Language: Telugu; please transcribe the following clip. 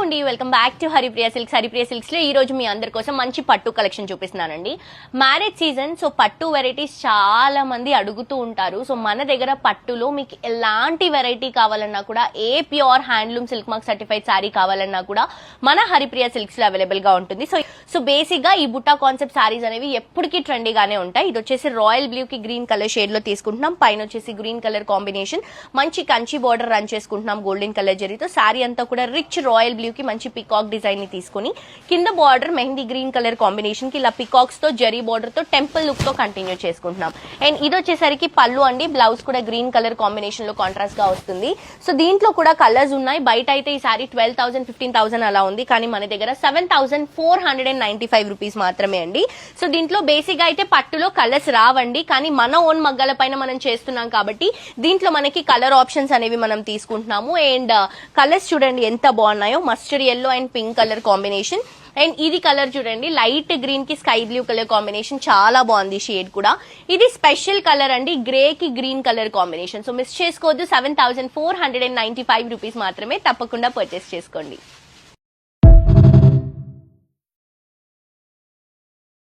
అండి, welcome back to Haripriya silks. Haripriya silks లో ఈ రోజు మీ అందరి కోసం మంచి పట్టు కలెక్షన్ చూపిస్తున్నానండి. మ్యారేజ్ సీజన్, సో పట్టు వెరైటీస్ చాలా మంది అడుగుతూ ఉంటారు. సో మన దగ్గర పట్టులో మీకు ఎలాంటి వెరైటీ కావాలన్నా కూడా, ఏ pure handloom silk mark certified sari కావాలన్నా కూడా మన హరిప్రియ సిల్క్స్ లో అవైలబుల్ గా ఉంటుంది. సో బేసిక్ గా ఈ బుట్టా కాన్సెప్ట్ శారీస్ అనేవి ఎప్పటికీ ట్రెండీగానే ఉంటాయి. ఇది వచ్చేసి రాయల్ బ్లూ కి గ్రీన్ కలర్ షేడ్ లో తీసుకుంటున్నాం. పైన వచ్చేసి గ్రీన్ కలర్ కాంబినేషన్, మంచి కంచి బార్డర్ రన్ చేసుకుంటున్నాం గోల్డెన్ కలర్ జరీతో. శారీ అంతా కూడా రిచ్ రాయల్ బ్లూ కి మంచి పికాక్ డిజైన్ ని తీసుకుని కింద border mehndi green colour combination కి ఇలా పికాక్స్ తో జరీ బార్డర్ తో టెంపుల్ లుక్ తో కంటిన్యూ చేసుకుంటున్నాం. అండ్ ఇది వచ్చేసరికి పళ్ళు అండి. బ్లౌజ్ కూడా గ్రీన్ కలర్ కాంబినేషన్ లో కాంట్రాస్ట్ గా వస్తుంది. సో దీంట్లో కూడా కలర్స్ ఉన్నాయి. బయట అయితే ఈ సారీ 12,000 15,000 అలా ఉంది, కానీ మన దగ్గర 7,495 రూపీస్ మాత్రమే అండి. సో దీంట్లో బేసిక్ గా అయితే పట్టులో కలర్స్ రావండి, కానీ మన ఓన్ మగ్గాల పైన మనం చేస్తున్నాం కాబట్టి దీంట్లో మనకి కలర్ ఆప్షన్స్ అనేవి మనం తీసుకుంటున్నాము. అండ్ కలర్స్ చూడండి ఎంత బాగున్నాయో, mustard yellow and pink colour combination. And ఇది కలర్ చూడండి, లైట్ గ్రీన్ కి స్కై బ్లూ కలర్ కాంబినేషన్, చాలా బాగుంది షేడ్ కూడా. ఇది స్పెషల్ కలర్ అండి, గ్రే కి green colour combination. So miss చేసుకోవద్దు, 7,495 రూపీస్ మాత్రమే. తప్పకుండా పర్చేస్ చేసుకోండి.